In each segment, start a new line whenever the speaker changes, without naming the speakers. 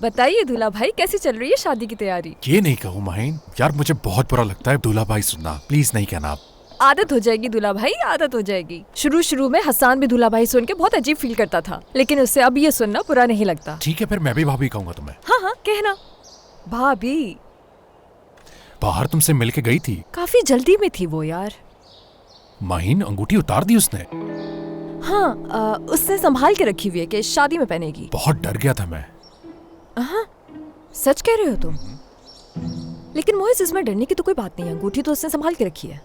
बताइए दूल्हा भाई, कैसी चल रही है शादी की तैयारी?
ये नहीं कहूँ माहिन, यार मुझे बहुत बुरा लगता है दूल्हा भाई सुनना, प्लीज नहीं कहना आप।
आदत हो जाएगी दूल्हा भाई, आदत हो जाएगी। शुरू में हसन भी दूल्हा भाई सुन के बहुत अजीब फील करता था, लेकिन उससे अब ये सुनना बुरा नहीं लगता।
ठीक है, फिर मैं भी भाभी कहूँगा तुम्हें।
हाँ कहना भाभी।
बाहर तुमसे मिल के गई थी?
काफी जल्दी में थी वो यार।
माहिन, अंगूठी उतार दी उसने?
हाँ, उसने संभाल के रखी हुई है कि शादी में पहनेगी।
बहुत डर गया था मैं।
हाँ, सच कह रहे हो तुम? लेकिन मोहित, इसमें डरने की तो कोई बात नहीं है, अंगूठी तो उसने संभाल के रखी है।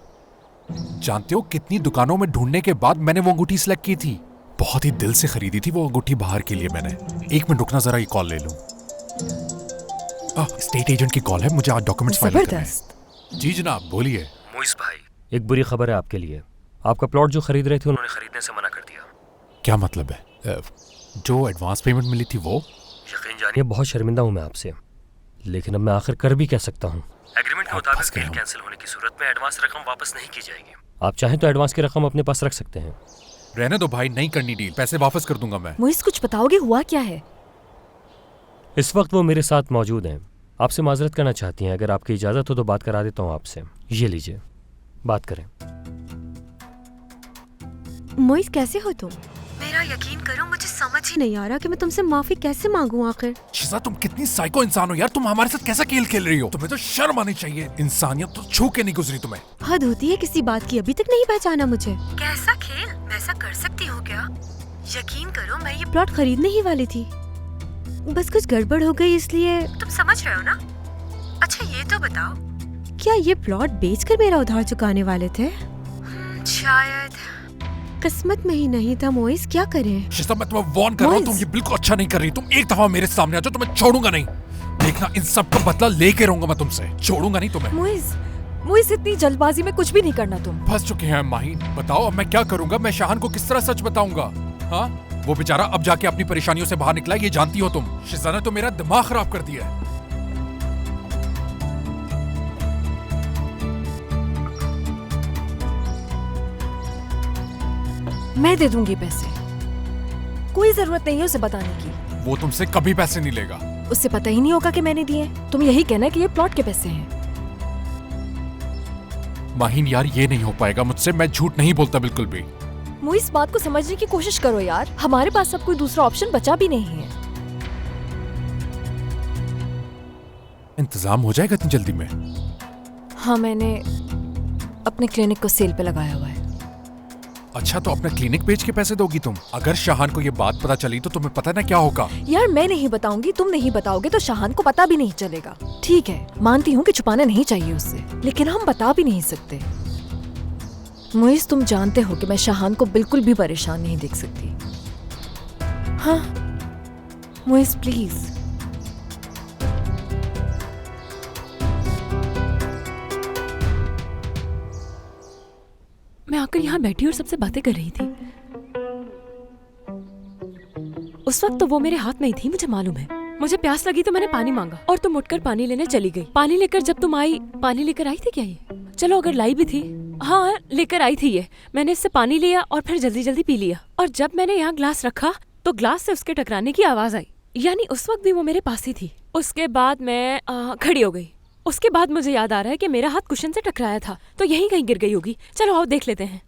जानते हो कितनी दुकानों में ढूंढने के बाद मैंने वो अंगूठी सिलेक्ट की थी। बहुत ही दिल से खरीदी थी वो अंगूठी बाहर के लिए मैंने। एक मिनट रुकना, जरा ये कॉल ले लूं। स्टेट एजेंट की कॉल है, मुझे आज डॉक्यूमेंट्स फाइल करने हैं। जी जनाब, बोलिए।
मोइस भाई, एक बुरी खबर है आपके लिए। आपका प्लॉट जो खरीद रहे थे उन्होंने खरीदने से मना कर दिया।
क्या मतलब है? जो एडवांस पेमेंट मिली थी वो?
यकीन जानिए, बहुत शर्मिंदा हूँ मैं आपसे, लेकिन अब मैं आखिर कर भी क्या सकता हूँ। एग्रीमेंट के मुताबिक डील कैंसिल होने की सूरत में एडवांस रकम वापस नहीं की जाएगी। आप चाहें तो एडवांस की रकम अपने पास रख सकते हैं।
रहने दो भाई, नहीं करनी डील, पैसे वापस कर दूंगा मैं।
मोहित, कुछ बताओगे, हुआ क्या है?
इस वक्त वो मेरे साथ मौजूद हैं, आपसे माजरत करना चाहती हैं। अगर आपकी इजाजत हो तो बात करा देता हूँ आपसे। ये लीजिए, बात करें।
मोइस, कैसे हो तुम? मेरा यकीन करो, मुझे समझ ही नहीं आ रहा कि मैं तुमसे माफी कैसे मांगूं आखिर।
शिजा, तुम कितनी साइको इंसान हो यार, तुम हमारे साथ कैसा खेल खेल रही हो? तुम्हें तो शर्म आनी चाहिए, इंसानियत तो छू के नहीं गुजरी तुम्हें।
हद होती है किसी बात की, अभी तक नहीं पहचाना मुझे। कैसा खेल, मैं ऐसा कर सकती हूँ क्या? यकीन करो, मैं ये प्लॉट खरीदने ही वाली थी, बस कुछ गड़बड़ हो गई इसलिए। तुम समझ रहे हो ना? अच्छा ये तो बताओ, क्या ये प्लॉट बेचकर मेरा उधार चुकाने वाले थे? शायद। किस्मत में ही नहीं था मोइस, क्या करें?
शिजा, मैं तुम्हें वार्न कर रहा हूँ, तुम ये बिल्कुल अच्छा नहीं कर रही। तुम एक दफा मेरे सामने आ जाओ तो मैं छोड़ूंगा नहीं। देखना, इन सब का बदला लेके रहूंगा मैं तुमसे, छोड़ूंगा नहीं तुम्हें।
मोइस, इतनी जल्दबाजी में कुछ भी नहीं करना तुम।
फंस चुके हैं माहिन, बताओ अब मैं क्या करूंगा? मैं शाहान को किस तरह सच बताऊंगा? हाँ, वो बेचारा अब जाके अपनी परेशानियों से बाहर निकला, ये जानती हो तुम। शिजा ने तो मेरा दिमाग खराब कर दिया है।
मैं दे दूंगी पैसे, कोई जरूरत नहीं है उसे बताने की।
वो तुमसे कभी पैसे नहीं लेगा।
उससे पता ही नहीं होगा कि मैंने दिए। तुम यही कहना कि ये प्लॉट के पैसे हैं।
माहिन यार, ये नहीं हो पाएगा मुझसे, मैं झूठ नहीं बोलता बिल्कुल भी।
मुझे इस बात को समझने की कोशिश करो यार, हमारे पास अब कोई दूसरा ऑप्शन बचा भी नहीं है।
इंतजाम हो जाएगा इतनी जल्दी में?
हाँ, मैंने अपने क्लिनिक को सेल पे लगाया हुआ है।
अच्छा, तो अपना क्लिनिक बेच के पैसे दोगी तुम? अगर शाहान को ये बात पता चली तो तुम्हें पता है ना क्या होगा?
यार, मैं नहीं बताऊंगी, तुम नहीं बताओगे तो शाहान को पता भी नहीं चलेगा। ठीक है, मानती हूँ कि छुपाना नहीं चाहिए उससे, लेकिन हम बता भी नहीं सकते। मुइस, तुम जानते हो कि मैं शाहान को बिल्कुल भी परेशान नहीं देख सकती। हाँ मुइस, प्लीज।
मैं आकर यहाँ बैठी और सबसे बातें कर रही थी। उस वक्त तो वो मेरे हाथ में ही थी, मुझे मालूम है। मुझे प्यास लगी तो मैंने पानी मांगा और तुम उठकर पानी लेने चली गई। पानी लेकर जब तुम आई, पानी लेकर आई थी क्या ये? चलो, अगर लाई भी थी, हाँ लेकर आई थी ये। मैंने इससे पानी लिया और फिर जल्दी जल्दी पी लिया। और जब मैंने यहाँ ग्लास रखा तो ग्लास से उसके टकराने की आवाज आई, यानी उस वक्त भी वो मेरे पास ही थी। उसके बाद मैं खड़ी हो गई। उसके बाद मुझे याद आ रहा है कि मेरा हाथ कुशन से टकराया था, तो यहीं कहीं गिर गई होगी। चलो आओ देख लेते हैं।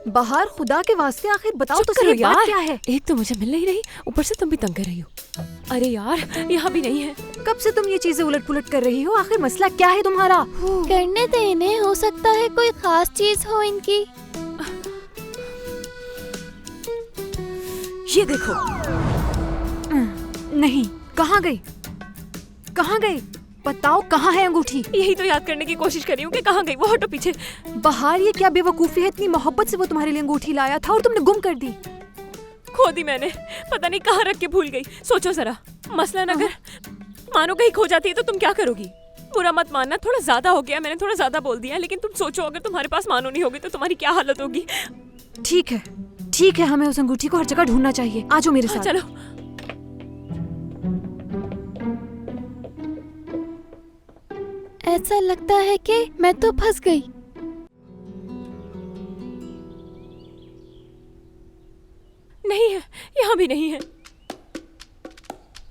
बाहर, खुदा के वास्ते आखिर बताओ तो सही, बात क्या है?
एक तो मुझे मिल नहीं रही, ऊपर से तुम भी तंग कर रही हो। अरे यार, यहाँ भी नहीं है।
कब से तुम ये चीजें उलट पुलट कर रही हो? आखिर मसला क्या है तुम्हारा?
करने दे इन्हें, हो सकता है कोई खास चीज हो इनकी।
ये देखो। नहीं, कहाँ गई? कहाँ गई? बताओ, कहाँ है अंगूठी?
यही तो याद करने की कोशिश कर रही हूँ कि कहाँ गई। वो हटो पीछे।
बाहर, ये क्या बेवकूफी है? इतनी मोहब्बत से वो तुम्हारे लिए अंगूठी लाया था और तुमने गुम कर दी।
खो दी मैंने, पता नहीं कहाँ रख के भूल गई। सोचो जरा, मसलन अगर मानो कहीं खो जाती है तो तुम क्या करोगी? बुरा मत मानना, थोड़ा ज्यादा हो गया, मैंने थोड़ा ज्यादा बोल दिया, लेकिन तुम सोचो अगर तुम्हारे पास मानो नहीं होगी तो तुम्हारी क्या हालत होगी।
ठीक है, ठीक है, हमें उस अंगूठी को हर जगह ढूंढना चाहिए। आ जाओ मेरे साथ।
चलो।
ऐसा लगता है कि मैं तो फंस गई।
नहीं है, यहाँ भी नहीं है।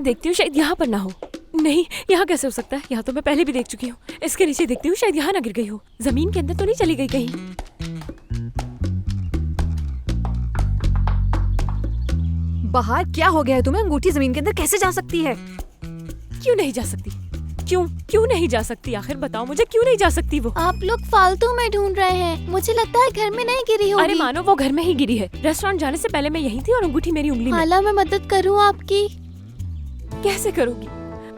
देखती हूँ शायद यहाँ पर ना हो। नहीं, यहाँ कैसे हो सकता है? यहाँ तो मैं पहले भी देख चुकी हूँ। इसके नीचे देखती हूँ, शायद यहाँ ना गिर गई हो। जमीन के अंदर तो नहीं चली गई कहीं?
बाहर क्या हो गया है तुम्हें? अंगूठी जमीन के अंदर कैसे जा सकती है?
क्यों नहीं जा सकती? क्यों नहीं जा सकती? आखिर बताओ मुझे, क्यों नहीं जा सकती वो?
आप लोग फालतू में ढूंढ रहे हैं। मुझे लगता है घर में नहीं गिरी होगी।
अरे मानो वो घर में ही गिरी है। रेस्टोरेंट जाने से पहले मैं यहीं थी और अंगूठी मेरी उंगली में।
हाला, मैं मदद करूँ आपकी?
कैसे करोगी?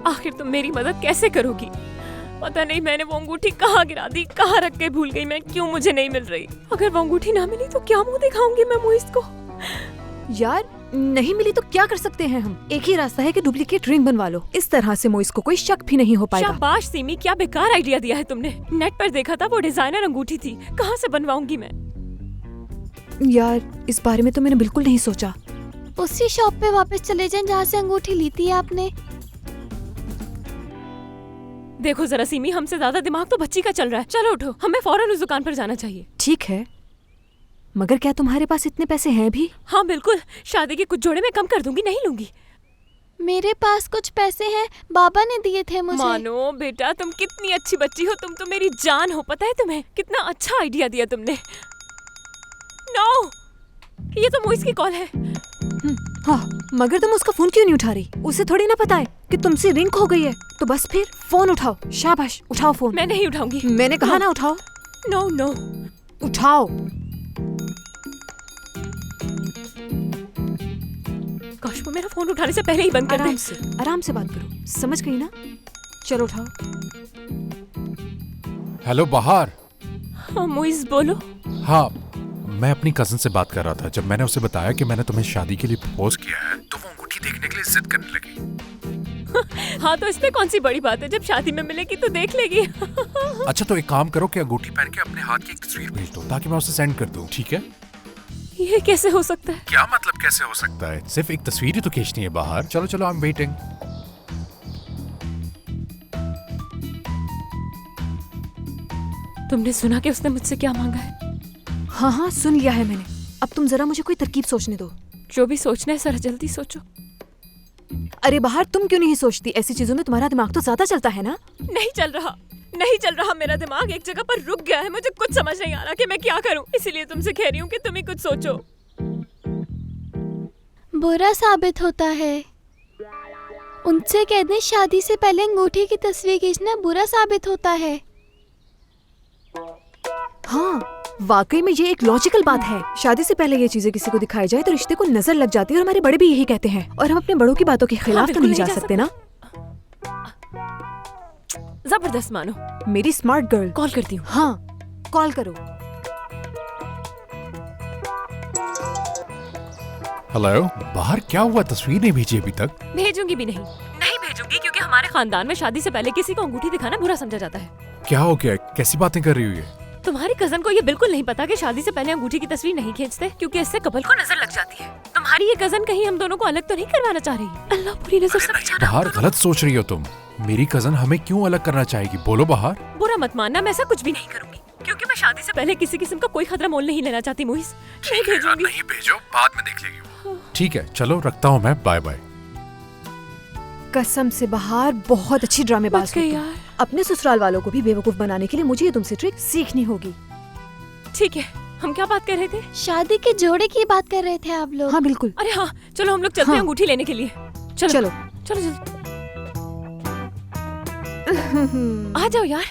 आखिर तुम मेरी मदद कैसे करोगी? पता नहीं मैंने वो अंगूठी कहाँ गिरा दी, कहाँ रख के भूल गई मैं। क्यों मुझे नहीं मिल रही? अगर वो अंगूठी ना मिली तो क्या मुंह दिखाऊंगी मैं मोइस को?
यार नहीं मिली तो क्या कर सकते हैं हम? एक ही रास्ता है कि डुप्लीकेट रिंग बनवा लो। इस तरह से मोइस को कोई शक भी नहीं हो पाएगा।
शाबाश सीमी, क्या बेकार आइडिया दिया है तुमने। नेट पर देखा था वो डिजाइनर अंगूठी थी, कहाँ से बनवाऊंगी मैं?
यार इस बारे में तो मैंने बिल्कुल नहीं सोचा।
उसी शॉप पे वापस चले जाएं जहाँ से अंगूठी ली थी आपने।
देखो जरा सीमी, हमसे ज्यादा दिमाग तो बच्ची का चल रहा है। चलो उठो, हमें फौरन उस दुकान पर जाना चाहिए।
ठीक है, मगर क्या तुम्हारे पास इतने पैसे हैं भी?
हाँ बिल्कुल, शादी के कुछ जोड़े में कम कर दूंगी, नहीं लूंगी।
मेरे पास कुछ पैसे हैं, बाबा ने दिए थे मुझे।
मानो बेटा, तुम कितनी अच्छी बच्ची हो। तुम तो मेरी जान हो। पता है तुम्हें, कितना अच्छा आइडिया दिया तुमने। नो, ये तो मोइस की कॉल है।
हाँ, मगर तुम उसका फोन क्यों नहीं उठा रही? उसे थोड़ी ना पता है कि तुमसे रिंग खो गई है। तो बस फिर फोन उठाओ। शाबाश, उठाओ फोन।
मैं नहीं उठाऊंगी।
मैंने कहा ना उठाओ।
नो नो,
उठाओ।
काश वो मेरा फोन उठाने से पहले ही बंद कर दे।
आराम से बात करो, समझ गई ना? चलो उठाओ।
हेलो बाहर।
हाँ मोइस बोलो।
हाँ, मैं अपनी कजन से बात कर रहा था। जब मैंने उसे बताया कि मैंने तुम्हें शादी के लिए प्रपोज किया है, तो वो अंगूठी देखने के लिए जिद करने लगी।
हाँ तो इसमें कौन सी बड़ी बात है? जब शादी में मिलेगी तो देख लेगी।
अच्छा तो एक काम करो कि अंगूठी पहन के अपने हाथ की एक तस्वीर भेज दो ताकि मैं उसे सेंड कर दूं, ठीक है?
ये कैसे हो सकता है?
क्या मतलब कैसे हो सकता है? सिर्फ एक तस्वीर ही तो खींचनी है बाहर। चलो चलो, आई एम वेटिंग।
तुमने सुना कि उसने मुझसे क्या मांगा है?
हाँ हाँ, सुन लिया है मैंने। अब तुम जरा मुझे कोई तरकीब सोचने दो।
जो भी सोचना है सर जल्दी सोचो।
अरे बाहर, तुम क्यों नहीं सोचती? ऐसी चीजों में तुम्हारा दिमाग तो ज्यादा चलता है ना?
नहीं चल रहा, नहीं चल रहा। मेरा दिमाग एक जगह पर रुक गया है। मुझे कुछ समझ नहीं आ रहा कि मैं क्या करूं। इसीलिए तुमसे कह रही हूँ कि तुम ही कुछ सोचो।
बुरा साबित होता है। उनसे कह दें शादी से पहले अंगूठी की तस्वीर खींचना बुरा साबित होता है।
हाँ, वाकई में ये एक लॉजिकल बात है। शादी से पहले ये चीजें किसी को दिखाई जाए तो रिश्ते को नजर लग जाती है, और हमारे बड़े भी यही कहते हैं। और हम अपने बड़ों की बातों के खिलाफ तो
बिल्कुल
नहीं जा सकते ना।
जबरदस्त मानो।
मेरी स्मार्ट गर्ल।
कॉल करती हूँ।
हाँ, कॉल करो।
हेलो, बाहर क्या हुआ? तस्वीर नहीं भेजी अभी तक?
भेजूंगी भी नहीं भेजूंगी, क्योंकि हमारे खानदान में शादी से पहले किसी को अंगूठी दिखाना बुरा समझा जाता है।
क्या हो गया? कैसी बातें कर रही हो ये?
तुम्हारी कजन को ये बिल्कुल नहीं पता कि शादी से पहले अंगूठी की तस्वीर नहीं खींचते, क्योंकि इससे कपल को नजर लग जाती है। तुम्हारी ये कजन कहीं हम दोनों को अलग तो नहीं करवाना चाह रही? अल्लाह पूरी नजर से बचाना।
बाहर गलत सोच रही हो तुम। मेरी कजन हमें क्यों अलग करना चाहेगी? बोलो बाहर।
बुरा मत मानना, मैं ऐसा कुछ भी नहीं करूंगी, क्योंकि मैं शादी से पहले किसी किस्म का कोई खतरा मोल नहीं लेना चाहती। मोइस, नहीं भेजूंगी।
नहीं भेजो, बाद में देख लेगी। ठीक है, चलो रखता हूँ मैं। Bye bye.
कसम से बाहर बहुत अच्छी ड्रामेबाज
बच गई
हो तुम।
यार।
अपने ससुराल वालों को भी बेवकूफ बनाने के लिए मुझे ये तुमसे ट्रिक सीखनी होगी।
ठीक है, हम क्या बात कर रहे थे?
शादी के जोड़े की बात कर रहे थे आप लोग।
हाँ बिल्कुल।
अरे हाँ, चलो हम लोग चलते हैं अंगूठी लेने के लिए। चलो
चलो।
चलो चलो। आ जाओ यार।